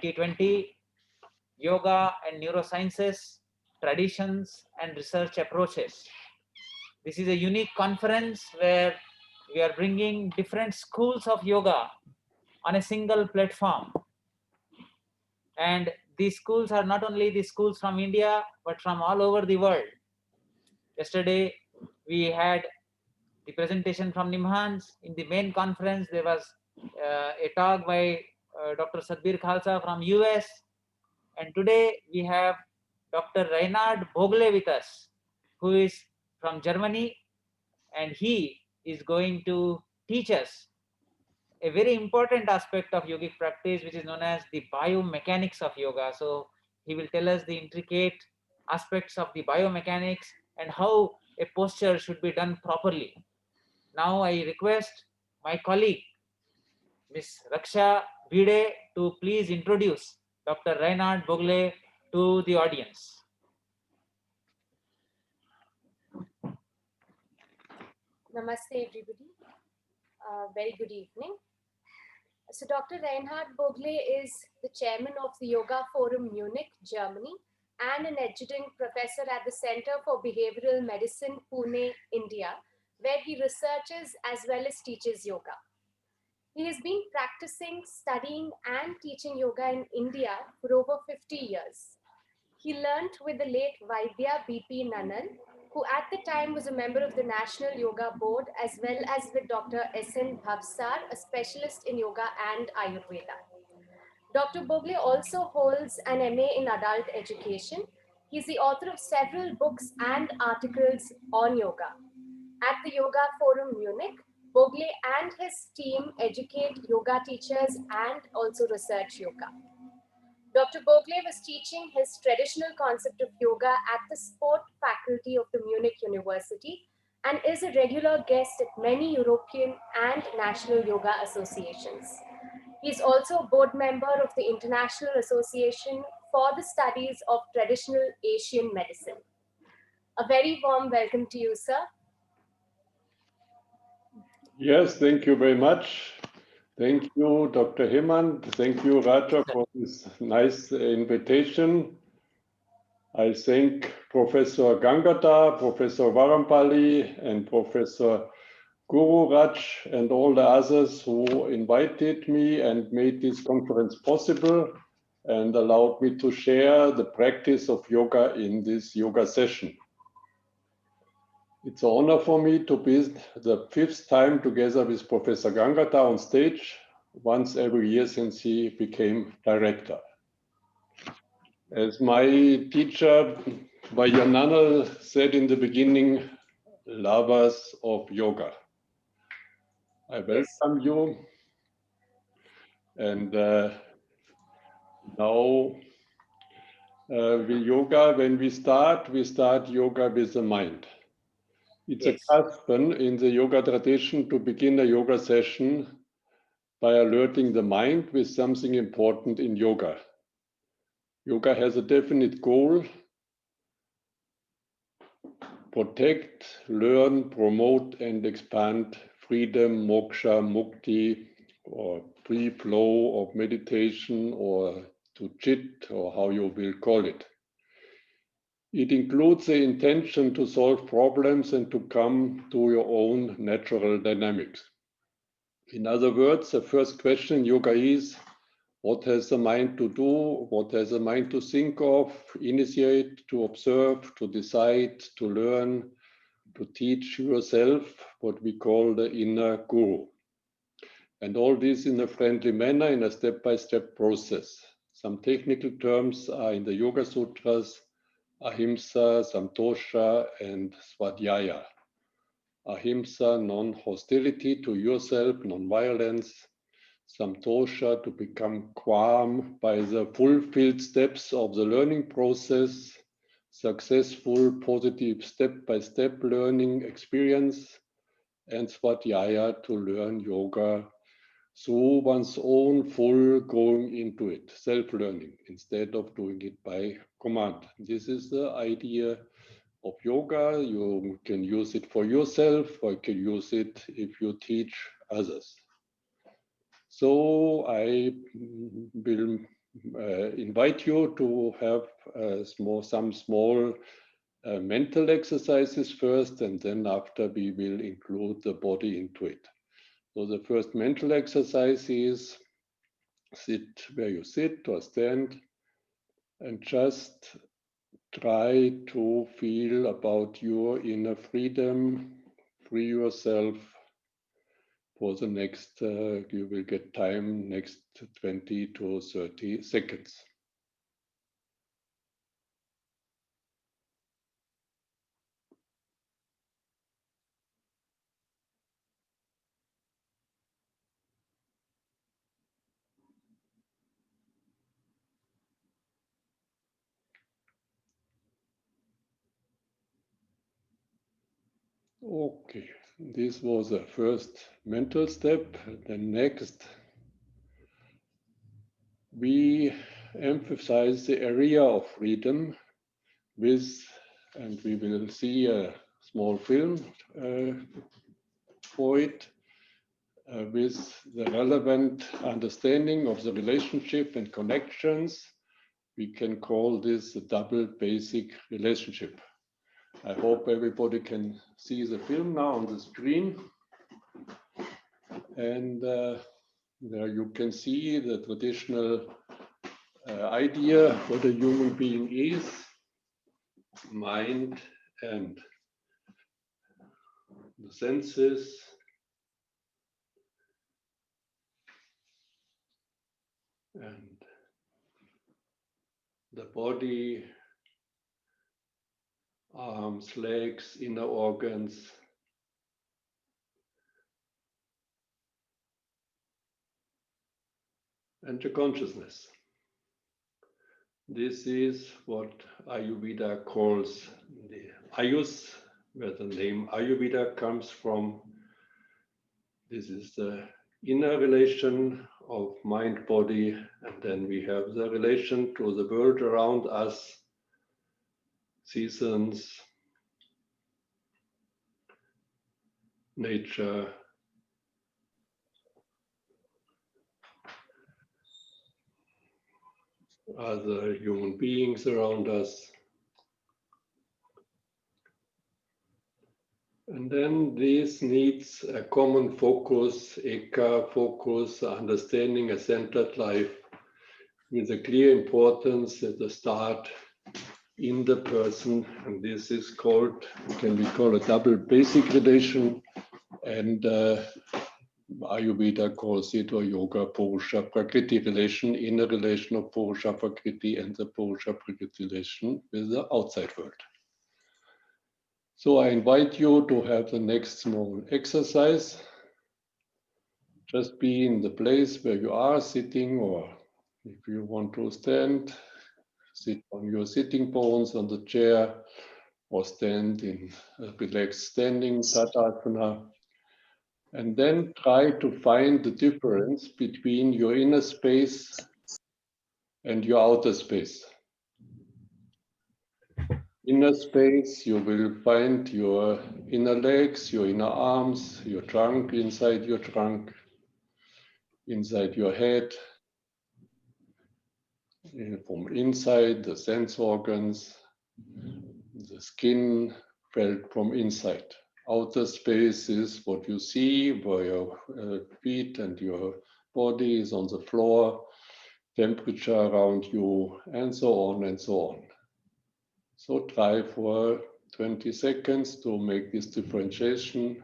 2020, Yoga and Neurosciences, Traditions and Research Approaches. This is a unique conference where we are bringing different schools of yoga on a single platform. And these schools are not only the schools from India, but from all over the world. Yesterday, we had the presentation from Nimhans. In the main conference, there was a talk by Dr. Sadbir Khalsa from US. And today, we have Dr. Reinhard Boegle with us, who is from Germany, and he is going to teach us a very important aspect of yogic practice, which is known as the biomechanics of yoga. So he will tell us the intricate aspects of the biomechanics and how a posture should be done properly. Now I request my colleague, Ms. Raksha Bide, to please introduce Dr. Reinhard Boegle to the audience. Namaste, everybody. Very good evening. So Dr. Reinhard Boegle is the chairman of the Yoga Forum Munich, Germany, and an adjunct professor at the Center for Behavioral Medicine, Pune, India, where he researches as well as teaches yoga. He has been practicing, studying, and teaching yoga in India for over 50 years. He learnt with the late Vaidya B.P. Nanal, who at the time was a member of the National Yoga Board, as well as with Dr. S.N. Bhavsar, a specialist in yoga and Ayurveda. Dr. Boegle also holds an MA in adult education. He's the author of several books and articles on yoga. At the Yoga Forum Munich, Boegle and his team educate yoga teachers and also research yoga. Dr. Boegle was teaching his traditional concept of yoga at the sport faculty of the Munich University and is a regular guest at many European and national yoga associations. He is also a board member of the International Association for the Studies of Traditional Asian Medicine. A very warm welcome to you, sir. Yes, thank you very much. Thank you, Dr. Hemant. Thank you, Raja, for this nice invitation. I thank Professor Gangata, Professor Varampalli, and Professor Guru Raj, and all the others who invited me and made this conference possible and allowed me to share the practice of yoga in this yoga session. It's an honor for me to be the 5th time together with Professor Gangata on stage, once every year since he became director. As my teacher, YANATRA, said in the beginning, lovers of yoga. I welcome you. And now with yoga, when we start yoga with the mind. It's a custom in the yoga tradition to begin a yoga session by alerting the mind with something important in yoga. Yoga has a definite goal: protect, learn, promote, and expand freedom, moksha, mukti, or free flow of meditation, or to chit, or how you will call it. It includes the intention to solve problems and to come to your own natural dynamics. In other words, the first question in yoga is, what has the mind to do? What has the mind to think of, initiate, to observe, to decide, to learn, to teach yourself, what we call the inner guru. And all this in a friendly manner, in a step-by-step process. Some technical terms are in the Yoga Sutras: ahimsa, santosha, and svadhyaya. Ahimsa, non-hostility to yourself, non-violence. Santosha, to become calm by the fulfilled steps of the learning process. Successful, positive, step-by-step learning experience. And svadhyaya, to learn yoga through one's own full going into it, self-learning, instead of doing it by command. This is the idea of yoga. You can use it for yourself, or you can use it if you teach others. So I will invite you to have some small mental exercises first, and then after we will include the body into it. So the first mental exercise is sit where you sit or stand, and just try to feel about your inner freedom. Free yourself for the next, you will get time, next 20 to 30 seconds. Okay, this was the first mental step. The next, we emphasize the area of freedom with, and we will see a small film for it, with the relevant understanding of the relationship and connections. We can call this a double basic relationship. I hope everybody can see the film now on the screen. And there you can see the traditional idea what a human being is, mind and the senses, and the body, arms, legs, inner organs, and the consciousness. This is what Ayurveda calls the Ayus, where the name Ayurveda comes from. This is the inner relation of mind, body, and then we have the relation to the world around us, seasons, nature, other human beings around us. And then this needs a common focus, eka focus, understanding a centered life with a clear importance at the start in the person. And this is called, can be called a double basic relation. And Ayurveda calls it, or yoga, Purusha Prakriti relation, inner relation of Purusha Prakriti and the Purusha Prakriti relation with the outside world. So I invite you to have the next small exercise. Just be in the place where you are sitting, or if you want to stand, sit on your sitting bones on the chair, or stand in a relaxed standing Tatasana. And then try to find the difference between your inner space and your outer space. Inner space, you will find your inner legs, your inner arms, your trunk, inside your trunk, inside your head, from inside, the sense organs, the skin felt from inside. Outer space is what you see, where your feet and your body is on the floor, temperature around you, and so on and so on. So try for 20 seconds to make this differentiation.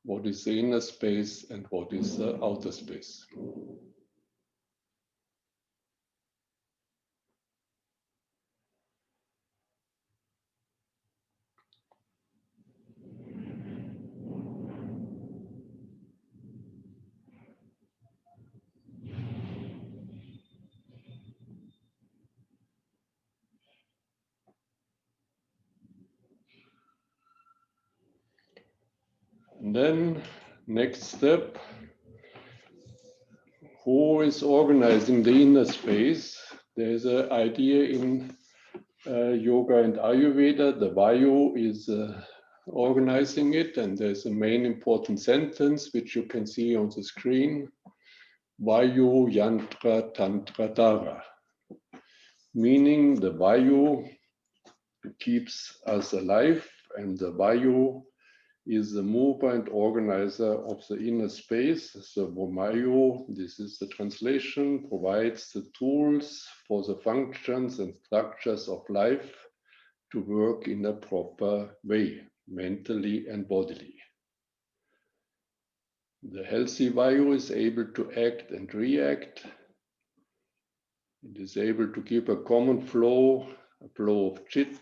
What is the inner space and what is the outer space? And then next step, who is organizing the inner space? There's an idea in yoga and Ayurveda. The Vayu is organizing it, and there's a main important sentence which you can see on the screen. Vayu Yantra Tantra Dara. meaning the Vayu keeps us alive, and the Vayu is the mover and organizer of the inner space. So Vayu, this is the translation, provides the tools for the functions and structures of life to work in a proper way, mentally and bodily. The healthy Vayu is able to act and react. It is able to keep a common flow, a flow of chit,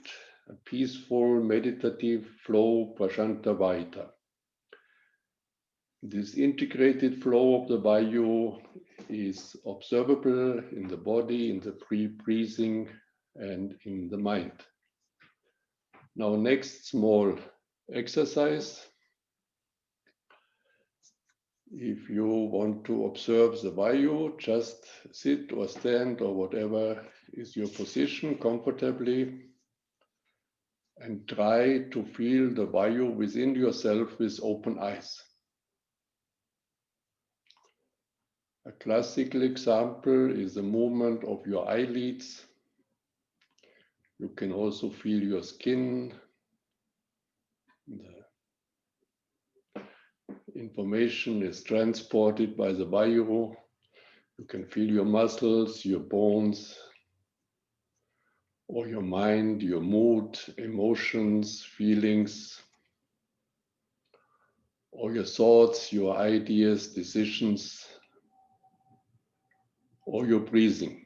a peaceful, meditative flow, prashanta vaita. This integrated flow of the Vayu is observable in the body, in the free breathing, and in the mind. Now, next small exercise. If you want to observe the Vayu, just sit or stand or whatever is your position comfortably, and try to feel the Vayu within yourself with open eyes. A classical example is the movement of your eyelids. You can also feel your skin. The information is transported by the Vayu. You can feel your muscles, your bones, or your mind, your mood, emotions, feelings, or your thoughts, your ideas, decisions, or your breathing.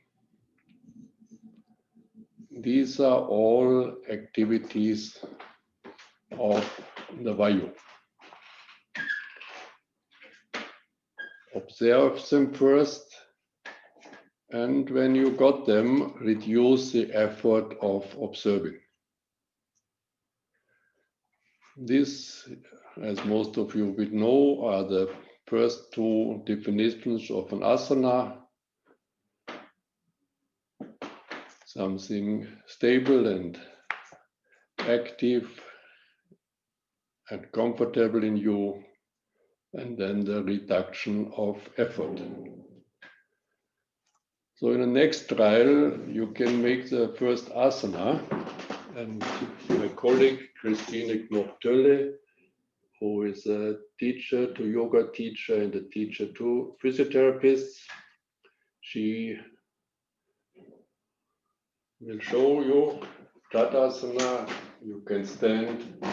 These are all activities of the Vayu. Observe them first, and when you got them, reduce the effort of observing. This, as most of you will know, are the first two definitions of an asana. Something stable and active and comfortable in you, and then the reduction of effort. So in the next trial, you can make the first asana, and my colleague Christine Knopp-Tölle, who is a teacher to yoga teacher and a teacher to physiotherapists, she will show you Tatasana. You can stand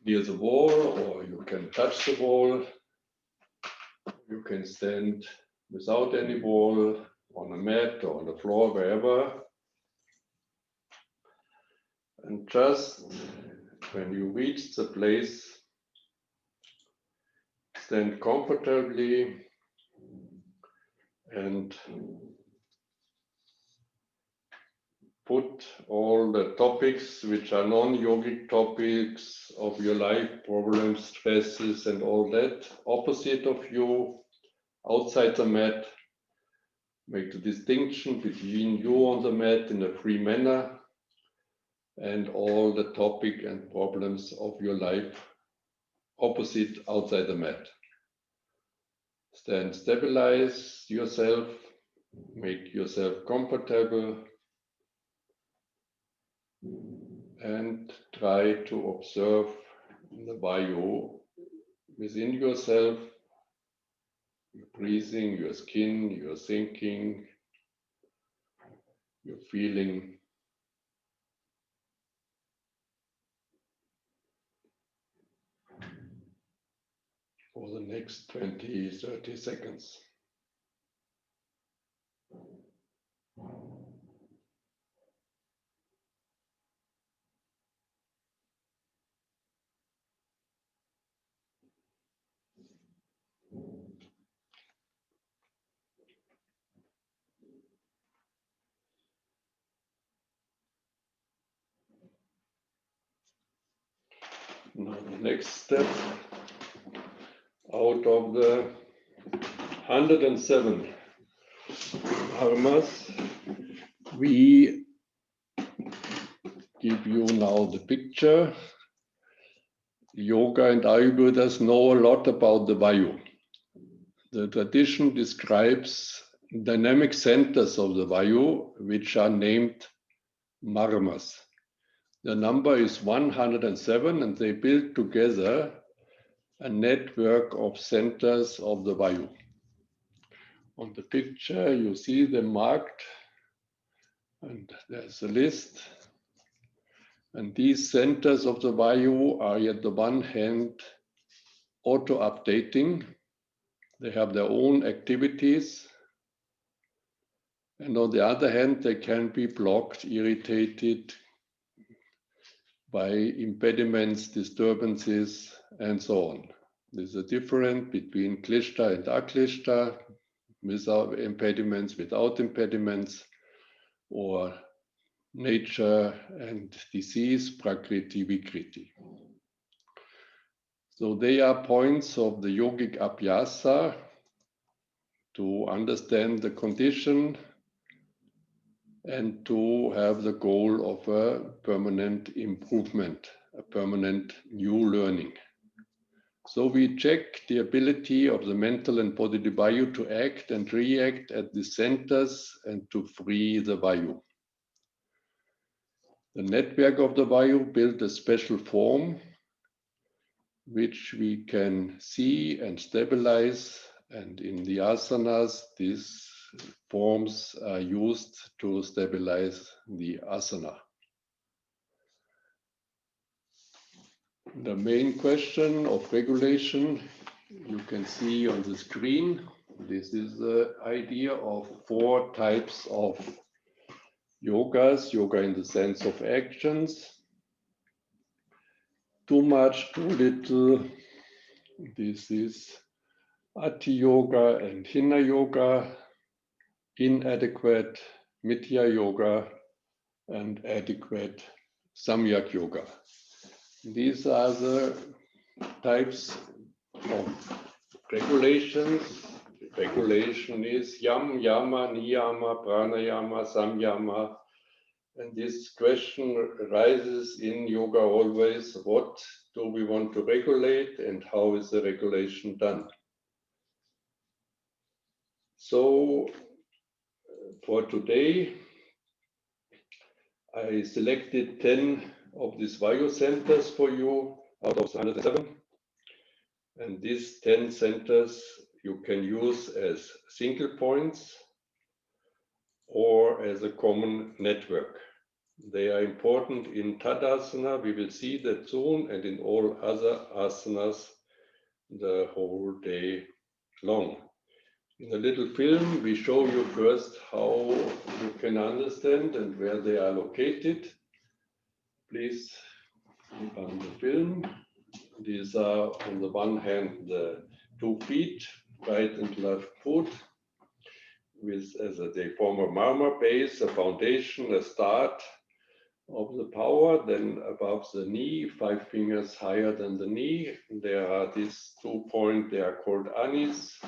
near the wall, or you can touch the wall. You can stand without any wall, on a mat or on the floor, wherever. And just when you reach the place, stand comfortably and put all the topics which are non-yogic topics of your life, problems, stresses, and all that, opposite of you, outside the mat. Make the distinction between you on the mat in a free manner and all the topic and problems of your life opposite outside the mat. Stand, stabilize yourself, make yourself comfortable, and try to observe the Vayu within yourself, your breathing, your skin, your thinking, your feeling. For the next 20-30 seconds. Now the next step, out of the 107 dharmas, we give you now the picture. Yoga and Ayurvedas know a lot about the Vayu. The tradition describes dynamic centers of the Vayu, which are named marmas. The number is 107, and they build together a network of centers of the Vayu. On the picture, you see them marked, and there's a list. And these centers of the Vayu are, at the one hand, auto-updating. They have their own activities. And on the other hand, they can be blocked, irritated by impediments, disturbances, and so on. There's a difference between klishta and aklishta, without impediments, without impediments, or nature and disease, prakriti, vikriti. So they are points of the yogic abhyasa to understand the condition and to have the goal of a permanent improvement, a permanent new learning. So we check the ability of the mental and bodily Vayu to act and react at the centers and to free the Vayu. The network of the Vayu built a special form which we can see and stabilize, and in the asanas these forms are used to stabilize the asana. The main question of regulation you can see on the screen. This is the idea of 4 types of yogas, yoga in the sense of actions. Too much, too little. This is Ati Yoga and Hina Yoga, inadequate Mithya Yoga, and adequate Samyak Yoga. These are the types of regulations. Regulation is yam, yama, niyama, pranayama, samyama. And this question arises in yoga always: what do we want to regulate and how is the regulation done? So for today, I selected 10 of these Vayu centers for you out of 107. And these 10 centers you can use as single points or as a common network. They are important in Tatasana, we will see that soon, and in all other asanas the whole day long. In a little film, we show you first how you can understand and where they are located. Please click on the film. These are, on the one hand, the 2 feet, right and left foot, with, as they form a marma base, a foundation, a start of the power. Then above the knee, 5 fingers higher than the knee, there are these 2 points, they are called anis.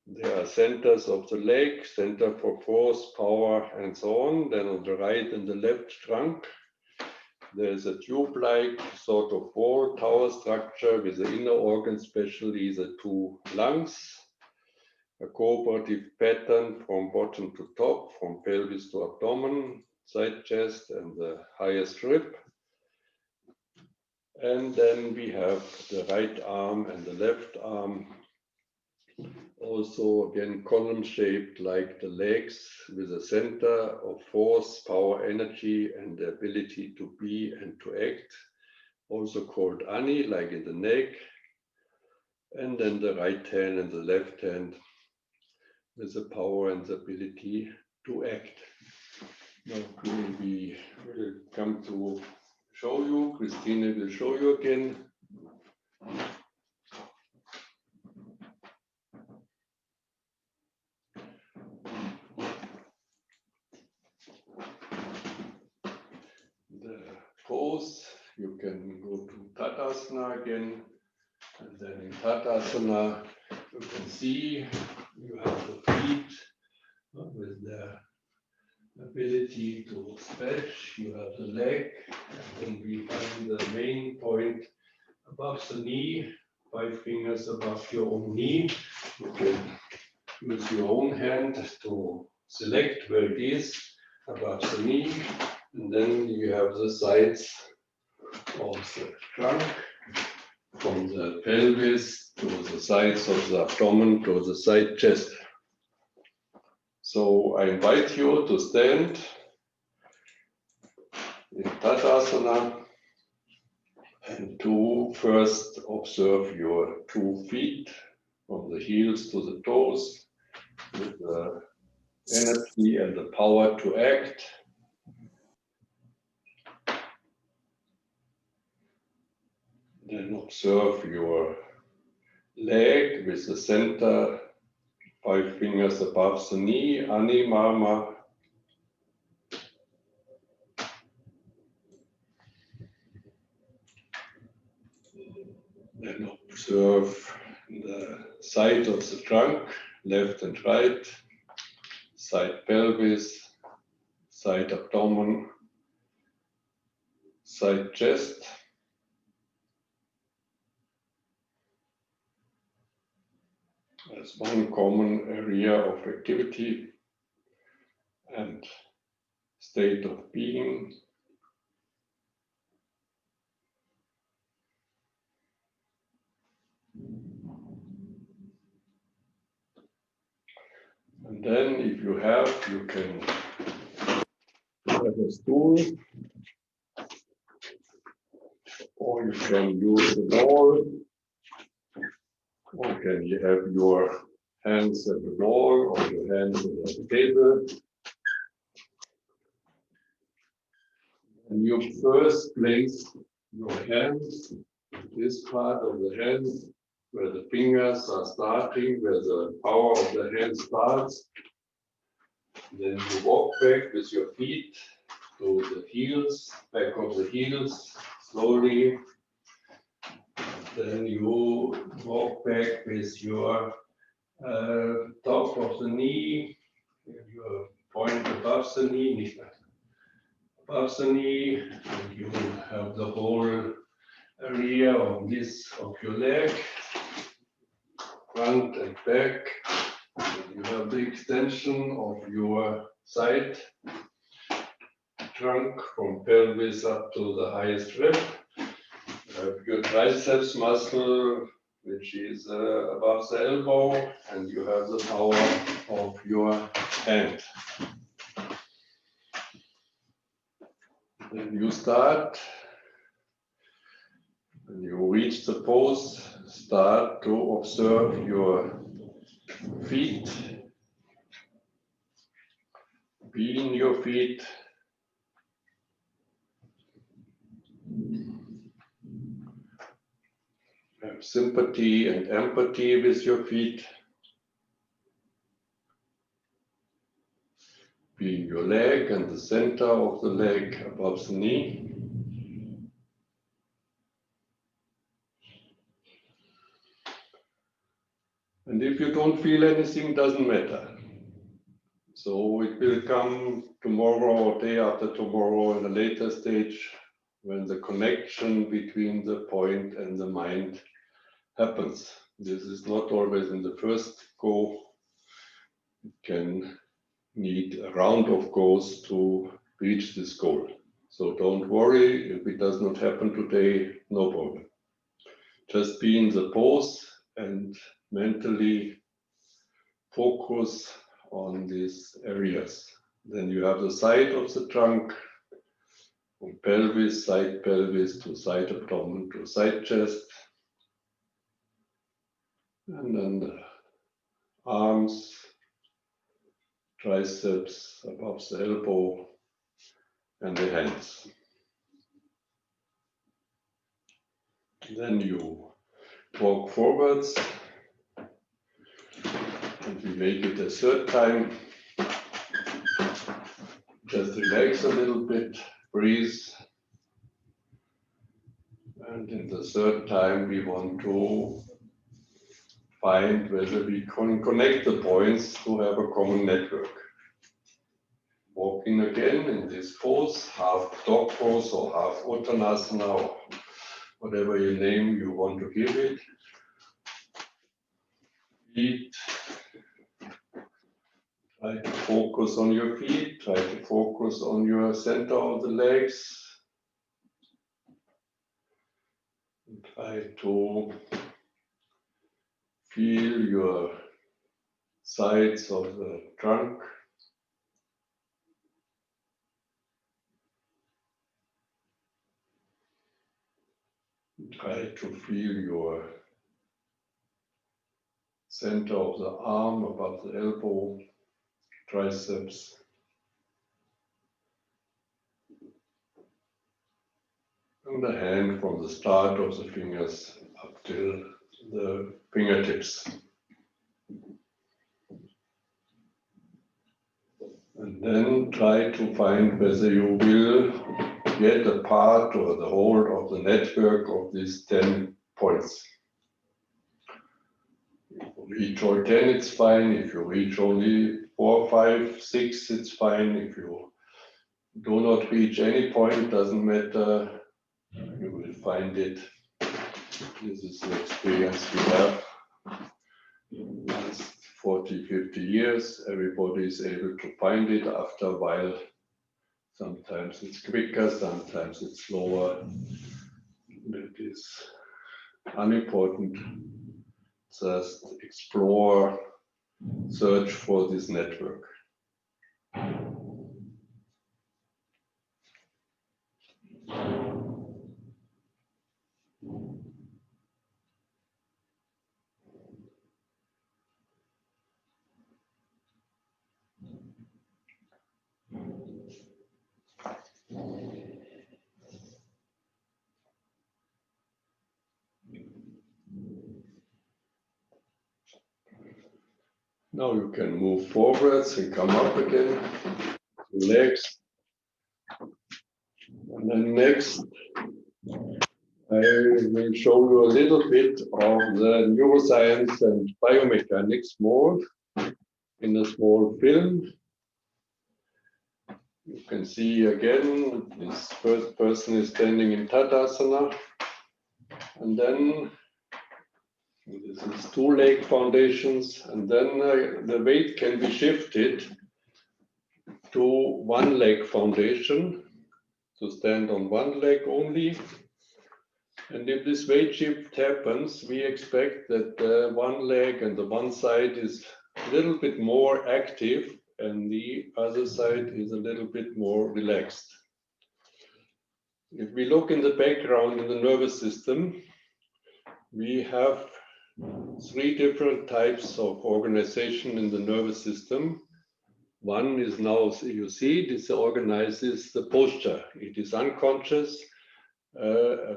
There are centers of the leg, center for force, power, and so on. Then on the right and the left trunk, there is a tube-like sort of ball tower structure with the inner organ, especially the 2 lungs, a cooperative pattern from bottom to top, from pelvis to abdomen, side chest, and the highest rib. And then we have the right arm and the left arm, also again column shaped like the legs, with a center of force, power, energy, and the ability to be and to act, also called ani, like in the neck. And then the right hand and the left hand with the power and the ability to act. Now we will come to show you. Christine will show you again. The pose, you can go to Tatasana again, and then in Tatasana you can see you have the feet with the ability to stretch, you have the leg, and then we find the main point above the knee, 5 fingers above your own knee. You can Use your own hand to select where it is above the knee, and then you have the sides of the trunk, from the pelvis to the sides of the abdomen to the side chest. So I invite you to stand in Tatasana and to first observe your 2 feet from the heels to the toes with the energy and the power to act. Then observe your leg with the center 5 fingers above the knee, Ani Mama. Then observe the side of the trunk, left and right, side pelvis, side abdomen, side chest. As one common area of activity and state of being. And then if you have, you can have a stool, or you can use the wall, or can you have your hands at the wall or your hands at the table. And you first place your hands, this part of the hand, where the fingers are starting, where the power of the hand starts. Then you walk back with your feet to the heels, back of the heels, slowly. Then you walk back with your top of the knee, your point above the knee, above the knee, and you have the whole area of this of your leg, front and back. And you have the extension of your side trunk from pelvis up to the highest rib. You have your triceps muscle, which is above the elbow, and you have the power of your hand. Then you start, when you reach the pose, start to observe your feet, be in your feet. Have sympathy and empathy with your feet. Be in your leg and the center of the leg above the knee. And if you don't feel anything, doesn't matter. So it will come tomorrow or day after tomorrow in a later stage when the connection between the point and the mind happens. This is not always in the first go. It can need a round of goes to reach this goal. So don't worry if it does not happen today, no problem. Just be in the pose and mentally focus on these areas. Then you have the side of the trunk, from pelvis to side abdomen to side chest. And then the arms, triceps above the elbow, and the hands. Then you walk forwards, and we make it a third time. Just relax a little bit, breathe. And in the third time, we want to find whether we can connect the points to have a common network. Walking again in this pose, half dog pose or half Uttanasana, or whatever your name you want to give it. Feet Try to focus on your feet, try to focus on your center of the legs. And try to feel your sides of the trunk. Try to feel your center of the arm above the elbow, triceps. And the hand from the start of the fingers up till the fingertips. And then try to find whether you will get a part or the whole of the network of these 10 points. If you reach all 10, it's fine. If you reach only 4, 5, 6, it's fine. If you do not reach any point, doesn't matter. You will find it. This is the experience we have. Last 40, 50 years, everybody is able to find it after a while. Sometimes it's quicker, sometimes it's slower. It is unimportant. Just explore, search for this network. Now you can move forwards and come up again, legs. And then next, I will show you a little bit of the neuroscience and biomechanics more in a small film. You can see again, this first person is standing in Tatasana. And then this is 2 leg foundations. And then the weight can be shifted to 1 leg foundation, to stand on 1 leg only. And if this weight shift happens, we expect that 1 leg and the one side is a little bit more active and the other side is a little bit more relaxed. If we look in the background in the nervous system, we have 3 different types of organization in the nervous system. One is now, you see, this organizes the posture. It is unconscious.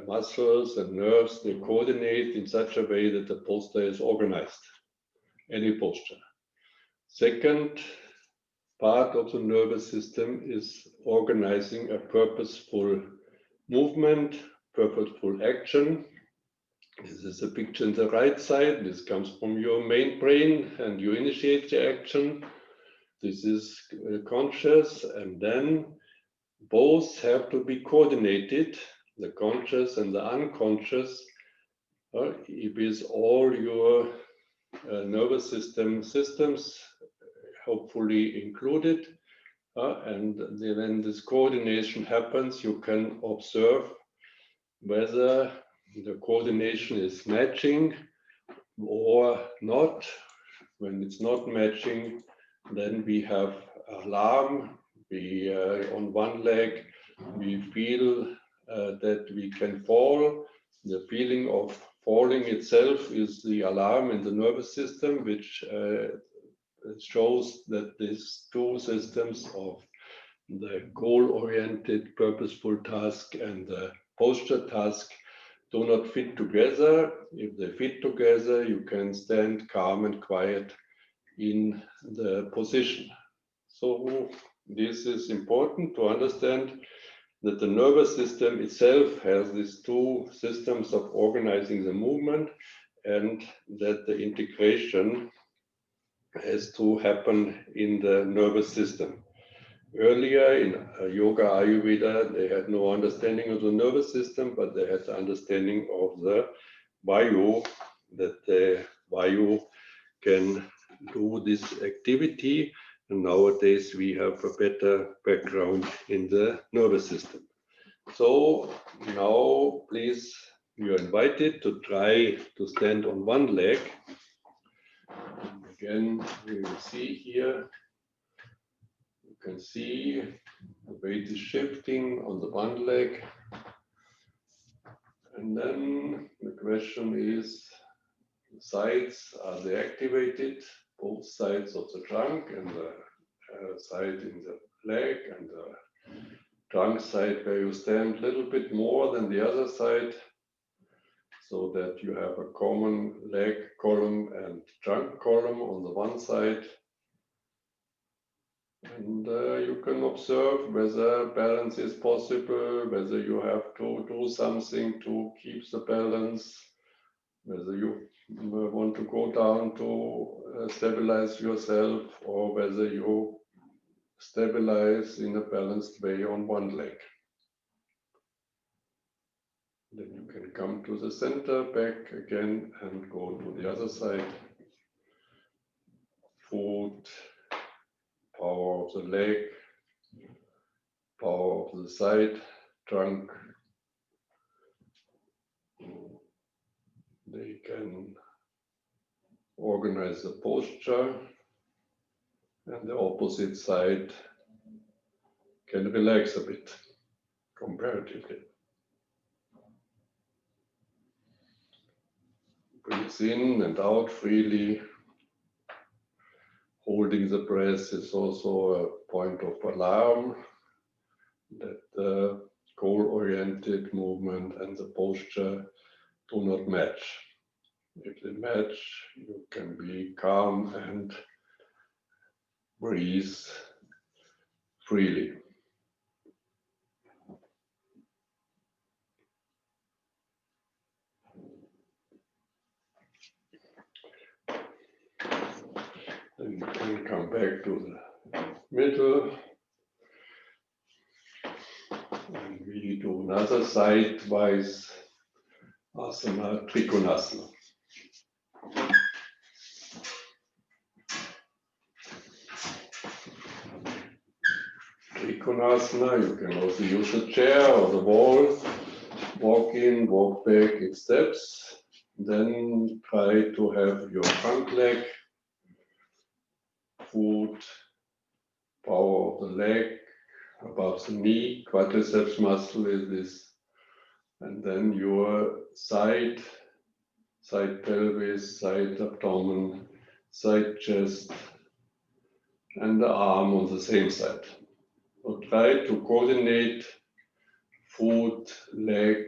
Muscles and nerves, they coordinate in such a way that the posture is organized, any posture. Second part of the nervous system is organizing a purposeful movement, purposeful action. This is a picture on the right side. This comes from your main brain and you initiate the action. This is conscious, and then both have to be coordinated, the conscious and the unconscious. It is all your nervous system systems hopefully included. And when this coordination happens, you can observe whether the coordination is matching or not. When it's not matching, then we have alarm. We on 1 leg, we feel that we can fall. The feeling of falling itself is the alarm in the nervous system, which shows that these 2 systems of the goal-oriented purposeful task and the posture task do not fit together. If they fit together, you can stand calm and quiet in the position. So this is important to understand that the nervous system itself has these 2 systems of organizing the movement, and that the integration has to happen in the nervous system. Earlier in Yoga Ayurveda, they had no understanding of the nervous system, but they had the understanding of the Vayu, that the Vayu can do this activity, And nowadays we have a better background in the nervous system. So now please, you're invited to try to stand on one leg. And again, we will see here, you can see the weight is shifting on the one leg. And then the question is, the sides, are they activated? Both sides of the trunk and the side in the leg and the trunk side where you stand a little bit more than the other side, so that you have a common leg column and trunk column on the one side. And you can observe whether balance is possible, whether you have to do something to keep the balance, whether you want to go down to stabilize yourself, or whether you stabilize in a balanced way on one leg. Then you can come to the center, back again, and go to the other side. Foot, power of the leg, power of the side, trunk. They can organize the posture, and the opposite side can relax a bit, comparatively. Breathe in and out freely. Holding the breath is also a point of alarm that the goal-oriented movement and the posture do not match. If they match, you can be calm and breathe freely. Then you can come back to the middle. And we do another sidewise asana, Trikonasana. Trikonasana, you can also use a chair or the wall. Walk in, walk back in steps. Then try to have your front leg, foot, power of the leg above the knee, quadriceps muscle is this. And then your side pelvis, side abdomen, side chest, and the arm on the same side. So try to coordinate foot, leg,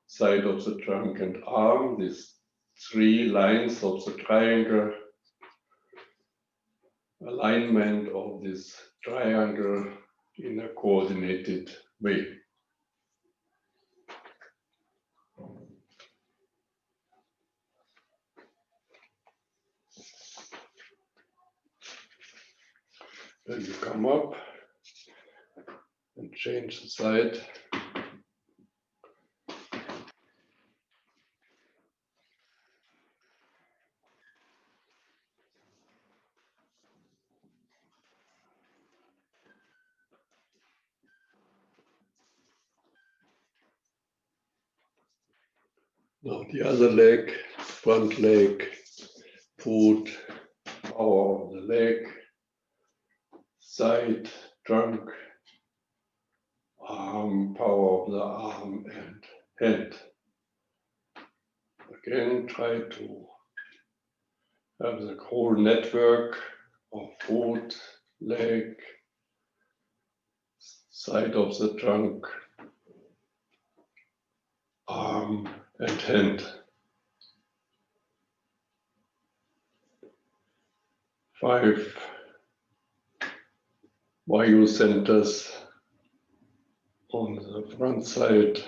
side of the trunk and arm, these three lines of the triangle, alignment of this triangle in a coordinated way. Then you come up and change the side. Now the other leg, front leg, foot, power of the leg, side, trunk, arm, power of the arm and hand. Again, try to have the whole network of foot, leg, side of the trunk, arm and hand. 5 vayu centers on the front side.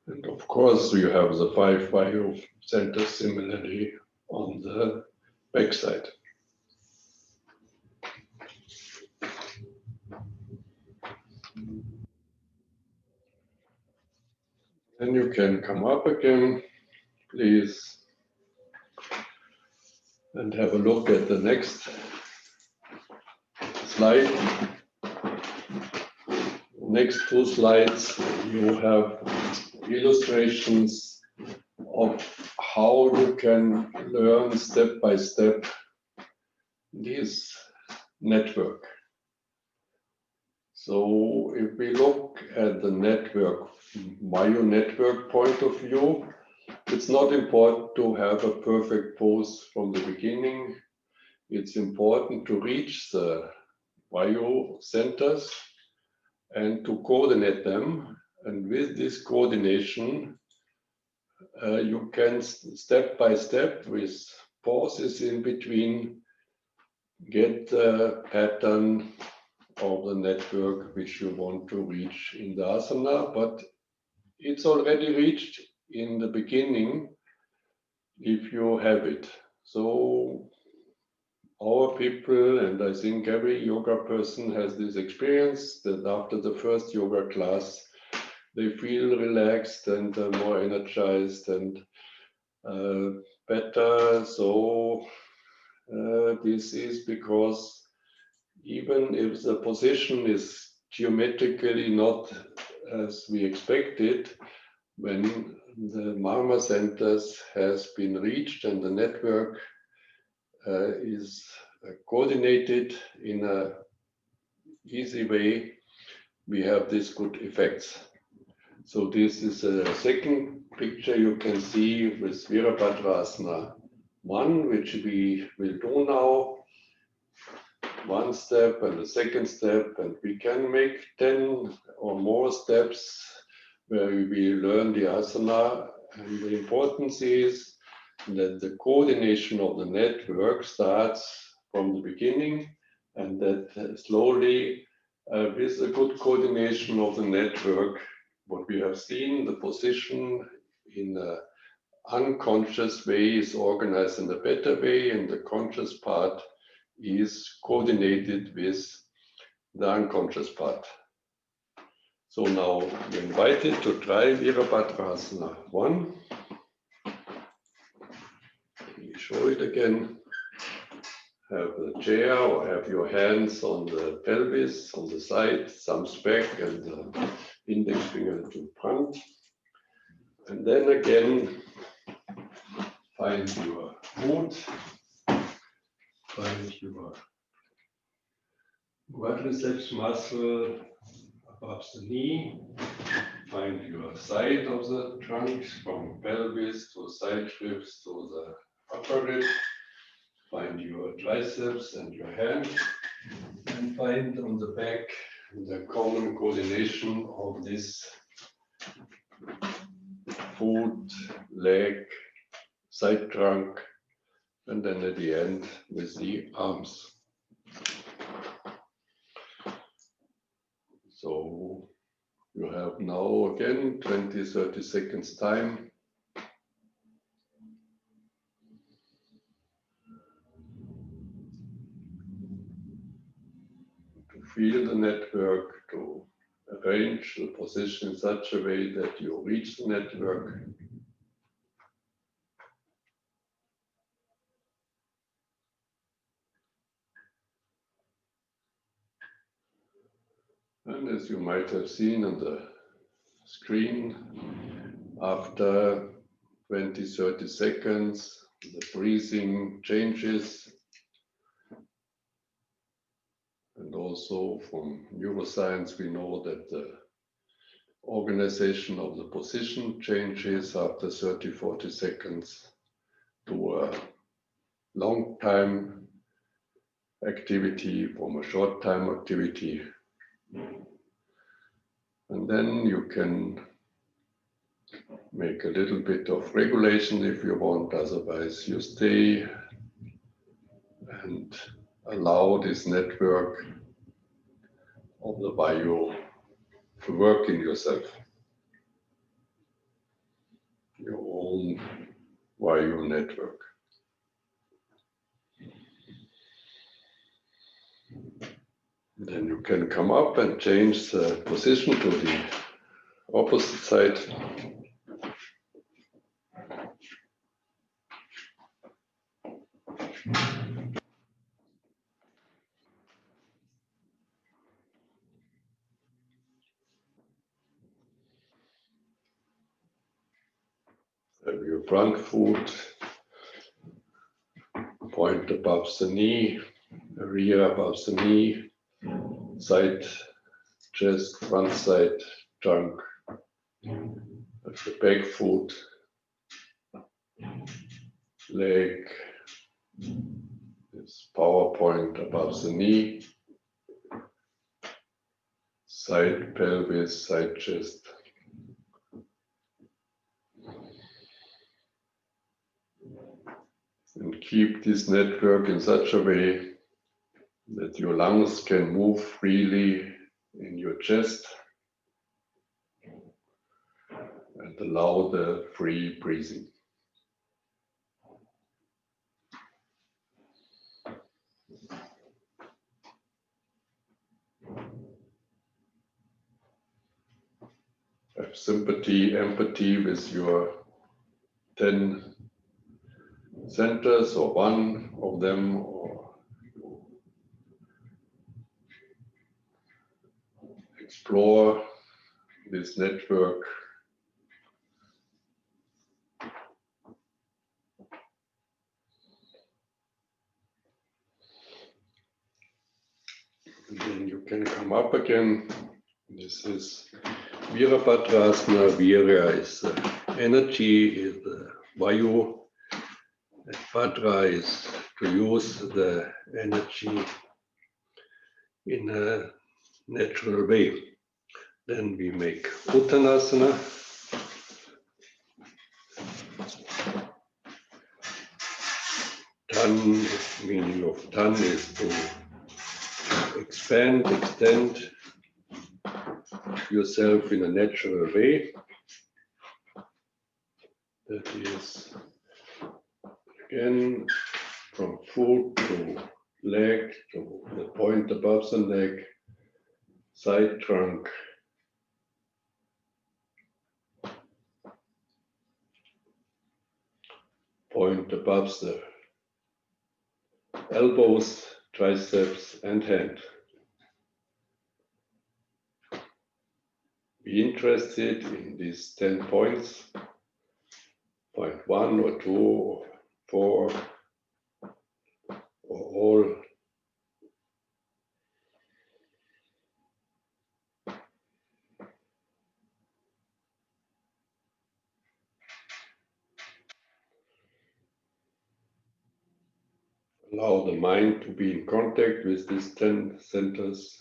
And of course, you have the 5 vayu centers similarly on the back side. Then you can come up again, please, and have a look at the next slide. Next two slides, you have illustrations of how you can learn step by step this network. So if we look at the network, network point of view, it's not important to have a perfect pose from the beginning. It's important to reach the bio centers and to coordinate them. And with this coordination, you can step by step with pauses in between get the pattern of the network which you want to reach in the asana, but it's already reached in the beginning if you have it. So our people, and I think every yoga person has this experience that after the first yoga class, they feel relaxed and more energized and better. So this is because even if the position is geometrically not as we expected, when the Marma centers has been reached and the network is coordinated in a easy way, we have these good effects. So this is a second picture you can see with Virabhadrasana 1, which we will do now. One step and the second step, and we can make 10 or more steps where we learn the asana. And the importance is that the coordination of the network starts from the beginning, and that slowly, with a good coordination of the network, what we have seen, the position in an unconscious way is organized in a better way, and the conscious part is coordinated with the unconscious part. So now you're invited to try Virabhadrasana 1. You show it again. Have a chair or have your hands on the pelvis, on the side, thumbs back and the index finger to front. And then again, find your mood, find your quadriceps muscle above the knee, find your side of the trunk from pelvis to side ribs to the upper rib, find your triceps and your hand, and find on the back the common coordination of this foot, leg, side trunk, and then at the end with the arms. So you have now again 20-30 seconds time. To feel the network, to arrange the position in such a way that you reach the network. And as you might have seen on the screen, after 20-30 seconds, the breathing changes. And also from neuroscience, we know that the organization of the position changes after 30-40 seconds to a long time activity from a short time activity. And then you can make a little bit of regulation if you want, otherwise you stay and allow this network of the bio to work in yourself, your own bio network. Then you can come up and change the position to the opposite side. have your front foot, point above the knee, rear above the knee, side chest, front side trunk, with the back foot, leg, this power point above the knee, side pelvis, side chest. And keep this network in such a way that your lungs can move freely in your chest and allow the free breathing. Have sympathy, empathy with your 10 centers or one of them, or explore this network. And then you can come up again. This is Virabhadrasana. Vira is energy, is Vayu. And Bhadra is to use the energy in a natural way. Then we make Uttanasana. Tan, meaning of tan is to expand, extend yourself in a natural way. That is, again, from foot to leg, to the point above the neck, side trunk, point above the elbows, triceps, and hand. Be interested in these 10 points, point 1 or 2 or 4 or all. Allow the mind to be in contact with these 10 centers.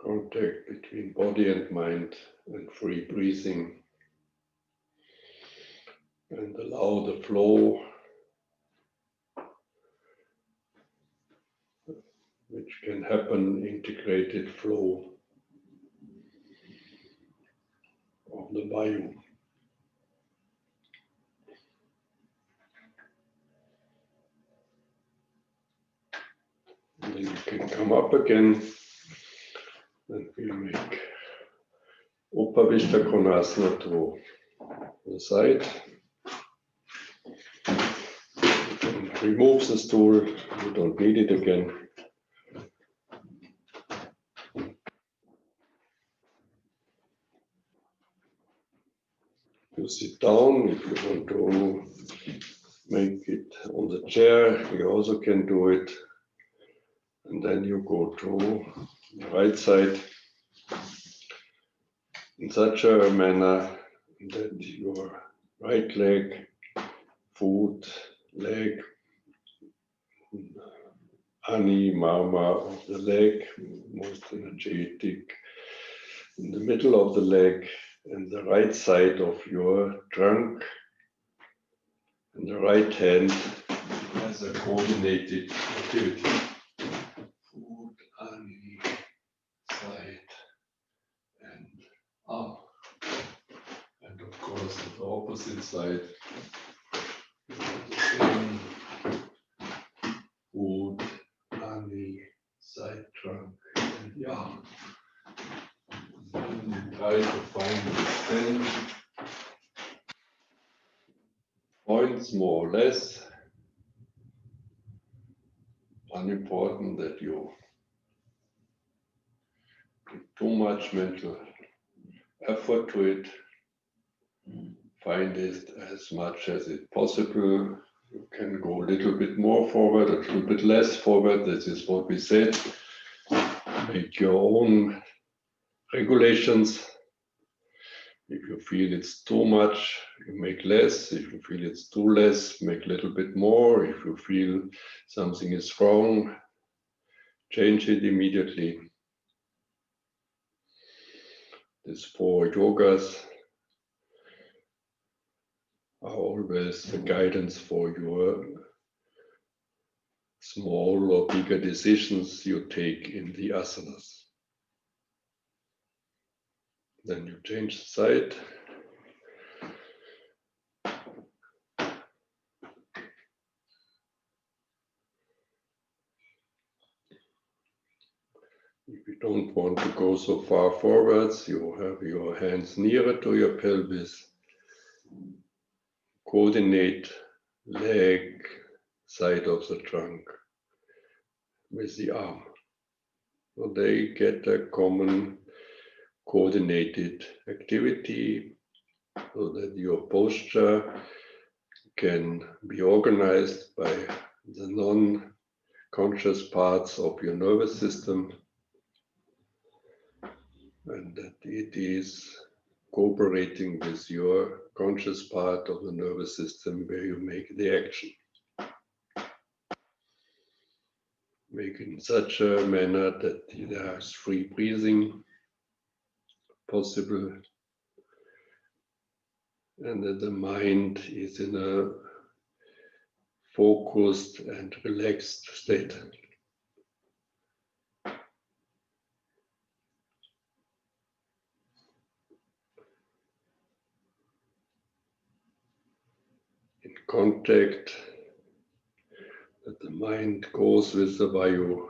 Contact between body and mind and free breathing. And allow the flow, which can happen, integrated flow of the Vayu. And then you can come up again and we make Upavishta Konasana to the side. You can remove the stool, you don't need it again. You sit down. If you want to make it on the chair, you also can do it. And then you go to the right side in such a manner that your right leg, foot, leg, ani, mama of the leg, most energetic, in the middle of the leg, and the right side of your trunk, and the right hand as a coordinated activity. Foot, ani, side, and arm. And of course, the opposite side. Foot, ani, side trunk, and the arm. And try to find the 10 points, more or less. Unimportant that you too much mental effort to it. Find it as much as it's possible. You can go a little bit more forward, a little bit less forward. This is what we said. Make your own regulations. If you feel it's too much, you make less. If you feel it's too less, make a little bit more. If you feel something is wrong, change it immediately. These 4 yogas are always the guidance for your small or bigger decisions you take in the asanas. Then you change the side. If you don't want to go so far forwards, you have your hands nearer to your pelvis. Coordinate leg, side of the trunk with the arm. So they get a common coordinated activity so that your posture can be organized by the non-conscious parts of your nervous system, and that it is cooperating with your conscious part of the nervous system where you make the action. Make it in such a manner that there is free breathing possible, and that the mind is in a focused and relaxed state. In contact, that the mind goes with the vayu.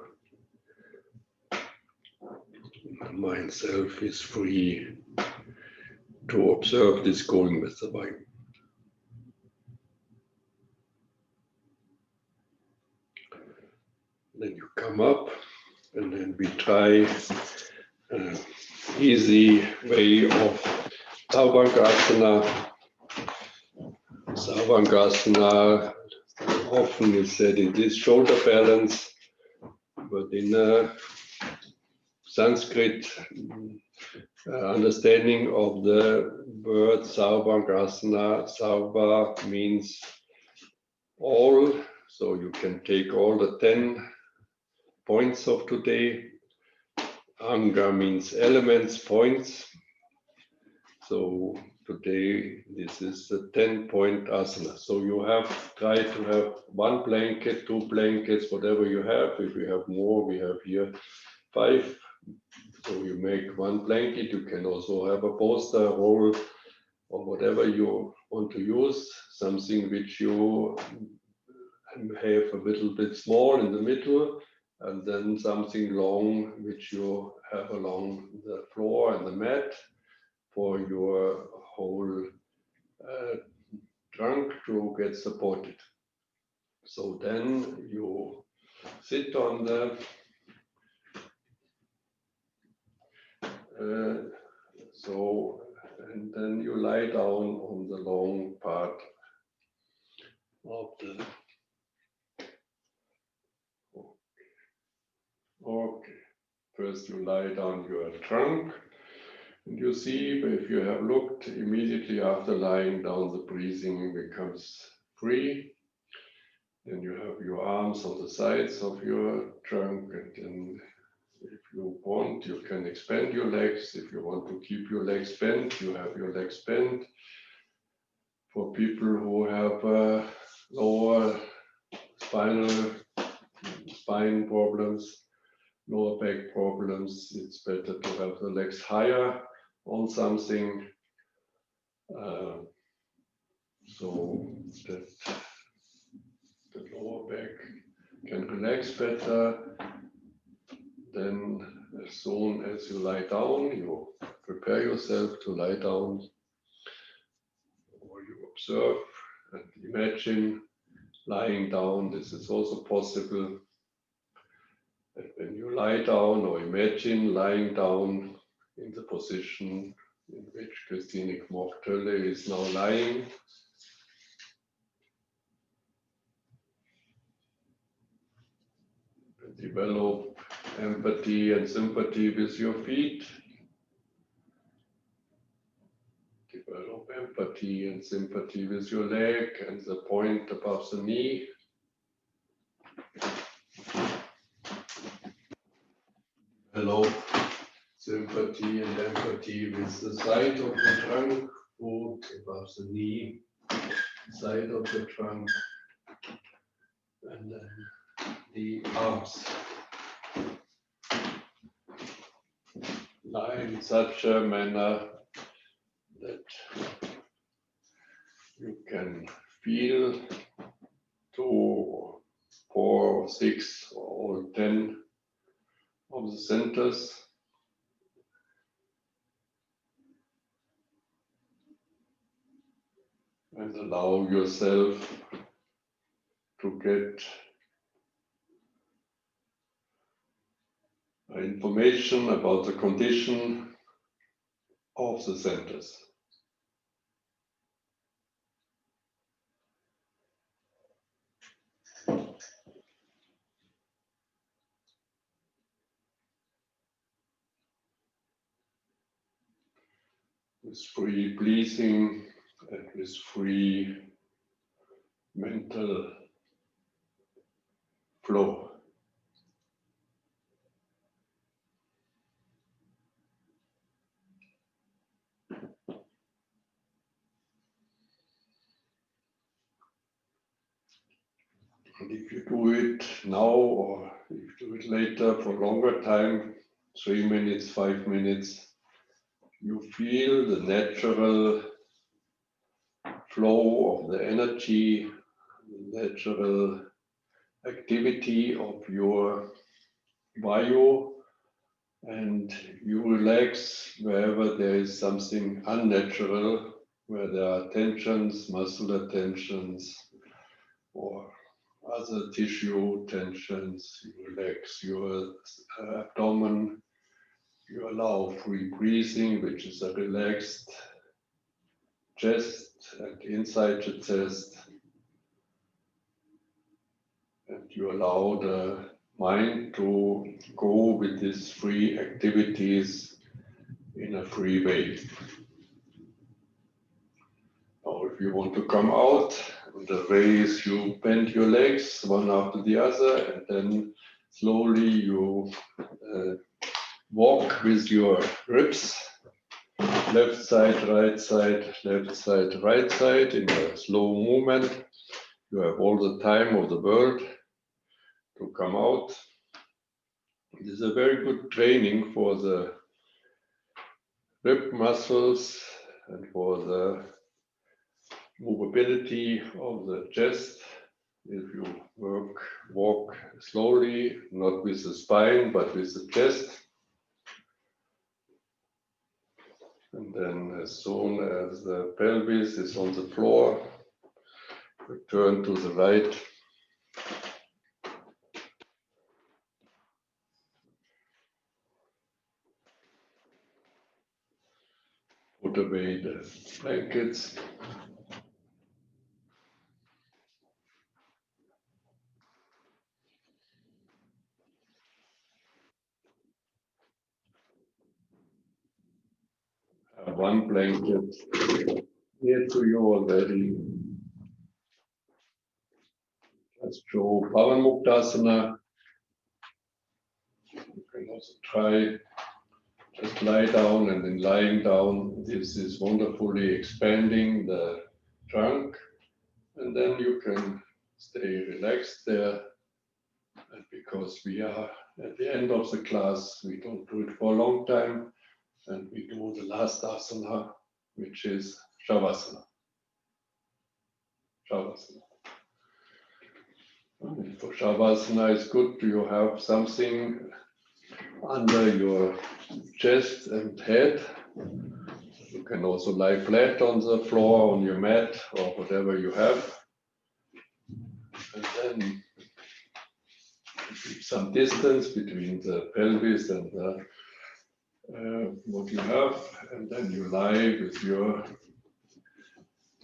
The mind self is free to observe this going with the vayu. Then you come up, and then we try an easy way of Sarvangasana. Sarvangasana often is said it is shoulder balance, but in Sanskrit understanding of the word Sarvangasana, Sarva means all, so you can take all the 10 points of today. Anga means elements, points. So today this is a 10-point asana. So you have tried to have 1 blanket, 2 blankets, whatever you have. If you have more, we have here 5. So you make 1 blanket. You can also have a poster, roll, or whatever you want to use. Something which you have a little bit small in the middle, and then something long which you have along the floor and the mat for your whole trunk to get supported. So then you sit on the and then you lie down on the long part of the. Okay. First you lie down your trunk, and you see if you have looked immediately after lying down, the breathing becomes free. Then you have your arms on the sides of your trunk, and then if you want, you can expand your legs. If you want to keep your legs bent, you have your legs bent. For people who have lower spine problems, lower back problems, it's better to have the legs higher on something, so that the lower back can relax better. Then as soon as you lie down, you prepare yourself to lie down, or you observe and imagine lying down. This is also possible. And when you lie down or imagine lying down, in the position in which Christine Kmochtölle is now lying. Develop empathy and sympathy with your feet. Develop empathy and sympathy with your leg and the point above the knee. Develop sympathy and empathy with the side of the trunk, foot above the knee, side of the trunk, and then the arms. Lie in such a manner that you can feel 2, 4, 6, or all 10 of the centers. And allow yourself to get information about the condition of the centers. With free pleasing and with free mental flow. And if you do it now or if you do it later for longer time, 3 minutes, 5 minutes, you feel the natural flow of the energy, the natural activity of your vayu, and you relax wherever there is something unnatural, where there are tensions, muscular tensions, or other tissue tensions. You relax your abdomen, you allow free breathing, which is a relaxed chest and inside the chest, and you allow the mind to go with these free activities in a free way. Now, if you want to come out, the way is you bend your legs one after the other, and then slowly you walk with your ribs, left side, right side, left side, right side in a slow movement. You have all the time of the world to come out. This is a very good training for the rib muscles and for the movability of the chest. If you walk slowly, not with the spine, but with the chest. And then as soon as the pelvis is on the floor, turn to the right. Put away the blankets. Have one blanket near to you already. Just show Pavan Muktasana. You can also try just lie down, and in lying down, this is wonderfully expanding the trunk, and then you can stay relaxed there. And because we are at the end of the class, we don't do it for a long time, and we do the last asana, which is Shavasana. Shavasana. And for Shavasana, it's good you have something under your chest and head. You can also lie flat on the floor, on your mat, or whatever you have. And then keep some distance between the pelvis and the what you have, and then you lie with your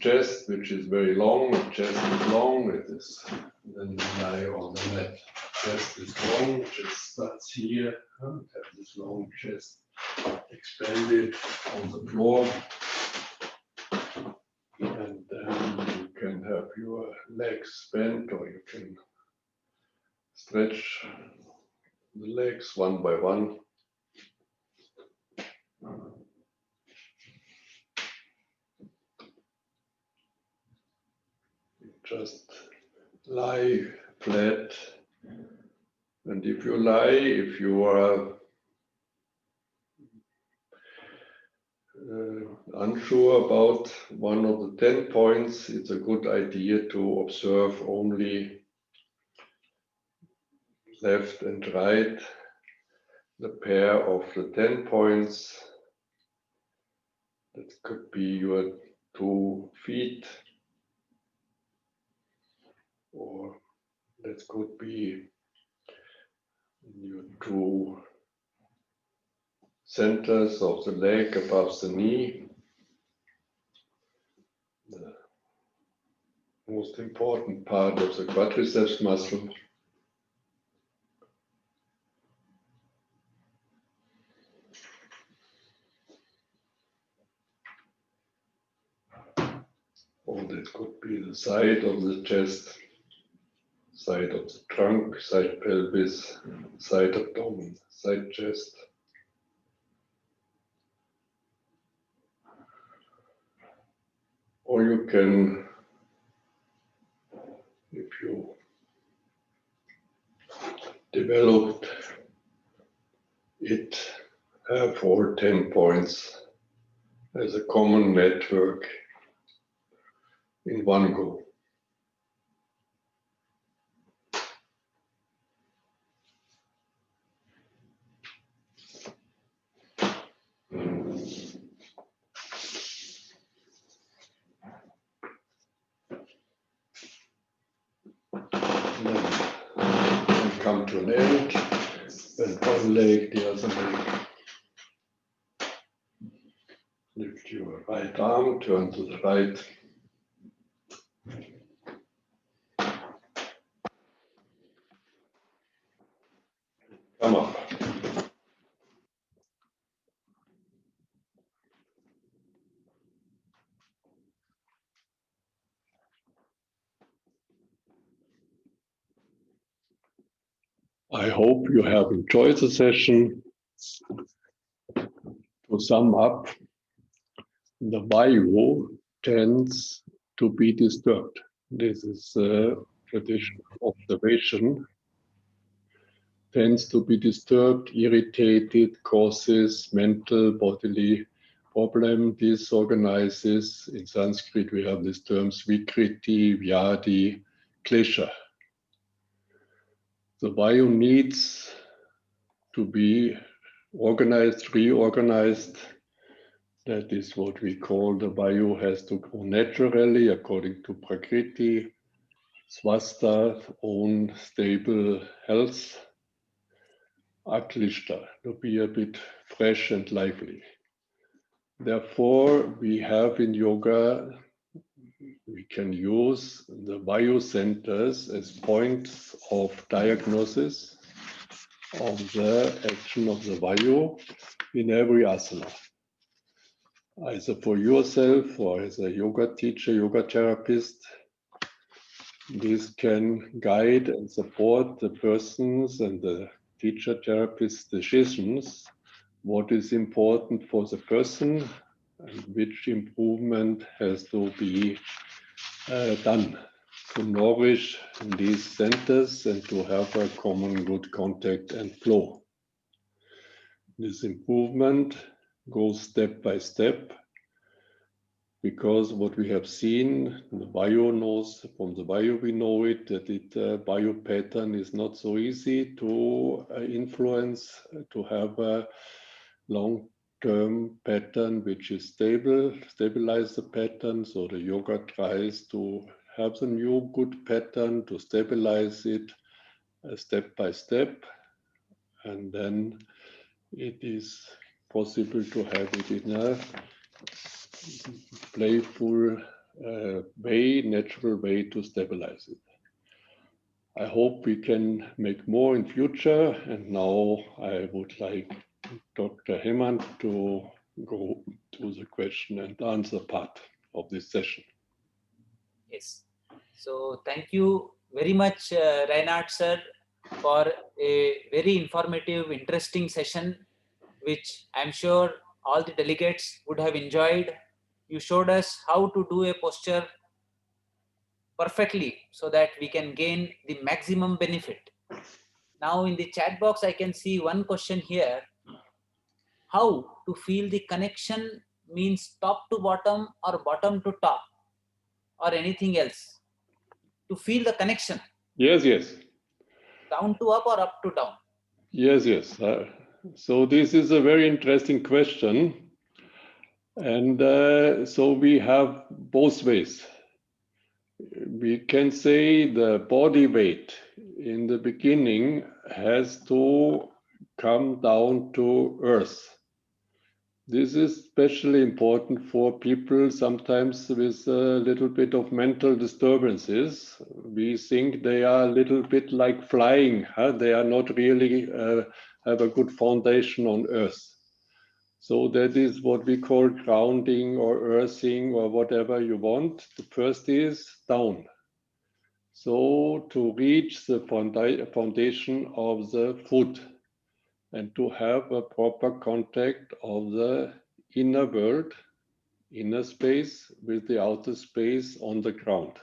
chest, which is very long. The chest is long. It is. Then you lie on the mat. Chest is long. Chest starts here. And have this long chest expanded on the floor, and then you can have your legs bent, or you can stretch the legs one by one. Just lie flat, and if you are unsure about one of the 10 points, it's a good idea to observe only left and right, the pair of the 10 points. That could be your 2 feet, or that could be your 2 centers of the leg above the knee. The most important part of the quadriceps muscle. Or that could be the side of the chest, side of the trunk, side pelvis, side abdomen, side chest. Or you can, if you developed it, have all 10 points as a common network in one go. Then come to an end, then one leg, the other leg. Lift your right arm, turn to the right. Come up. I hope you have enjoyed the session. To sum up, the Vayu tends to be disturbed. This is a traditional observation. Tends to be disturbed, irritated, causes mental, bodily problem, disorganizes. In Sanskrit, we have these terms vikriti, vyadi, klesha. The Vayu needs to be organized, reorganized. That is what we call the Vayu has to go naturally according to Prakriti, Swasta, own stable health, Aklishta, to be a bit fresh and lively. Therefore, we have in yoga, we can use the Vayu centers as points of diagnosis of the action of the Vayu in every asana. Either for yourself or as a yoga teacher, yoga therapist, this can guide and support the persons and the teacher therapist decisions, what is important for the person and which improvement has to be done to nourish these centers and to have a common good contact and flow. This improvement goes step by step, because what we have seen, the Vayu knows, from the Vayu we know it, that the Vayu pattern is not so easy to influence, to have a long-term pattern which is stable, stabilize the pattern. So the yoga tries to have a new good pattern, to stabilize it step by step. And then it is possible to have it in a playful way, natural way to stabilize it. I hope we can make more in future. And now I would like Dr. Hemmant to go to the question and answer part of this session. Yes. So thank you very much, Reinhard sir, for a very informative, interesting session, which I'm sure all the delegates would have enjoyed. You showed us how to do a posture perfectly so that we can gain the maximum benefit. Now in the chat box, I can see one question here. How to feel the connection means top to bottom or bottom to top or anything else? To feel the connection. Yes, yes. Down to up or up to down? Yes, yes. So this is a very interesting question. And so we have both ways. We can say the body weight in the beginning has to come down to earth. This is especially important for people sometimes with a little bit of mental disturbances. We think they are a little bit like flying. Huh? They are not really have a good foundation on earth. So that is what we call grounding or earthing or whatever you want. The first is down. So to reach the foundation of the foot and to have a proper contact of the inner world, inner space with the outer space on the ground.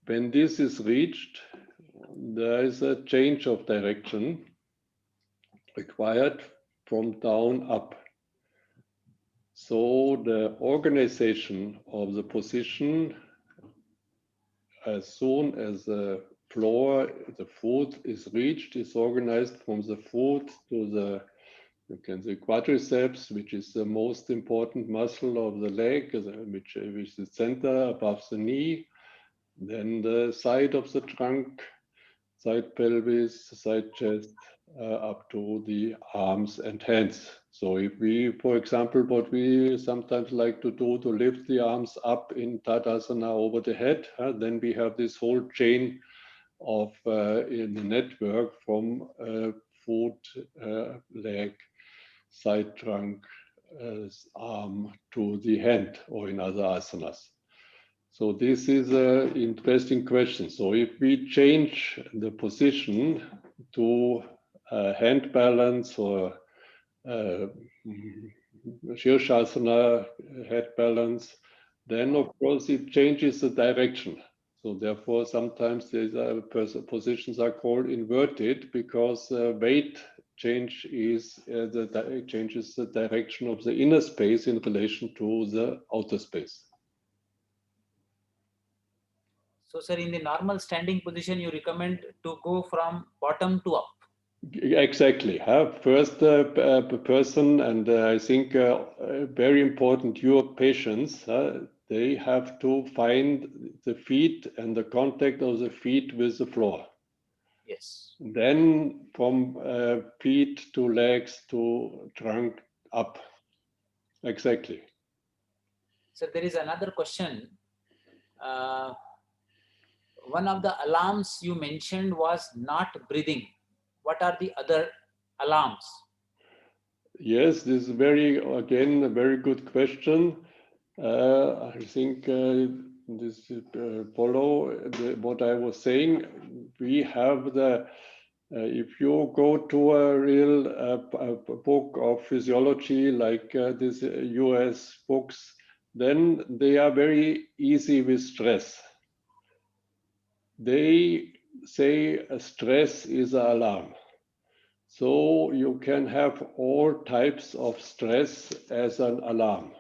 When this is reached, there is a change of direction required from down up. So the organization of the position, as soon as the floor, the foot is reached, is organized from the foot to the, you can say, quadriceps, which is the most important muscle of the leg, which is the center above the knee. Then the side of the trunk, side pelvis, side chest, up to the arms and hands. So if we, for example, what we sometimes like to do to lift the arms up in Tatasana over the head, then we have this whole chain of in the network from foot, leg, side trunk, arm to the hand, or in other asanas. So this is an interesting question. So if we change the position to hand balance or Shavasana, head balance, then of course it changes the direction. So therefore sometimes these positions are called inverted because weight change is changes the direction of the inner space in relation to the outer space. So, sir, in the normal standing position, you recommend to go from bottom to up. Exactly. First, person, and I think very important, your patients, they have to find the feet and the contact of the feet with the floor. Yes. Then from feet to legs to trunk up. Exactly. So there is another question. One of the alarms you mentioned was not breathing. What are the other alarms? Yes, this is again, a very good question. I think this is follow what I was saying. We have if you go to a real book of physiology like these US books, then they are very easy with stress. They say stress is an alarm. So you can have all types of stress as an alarm.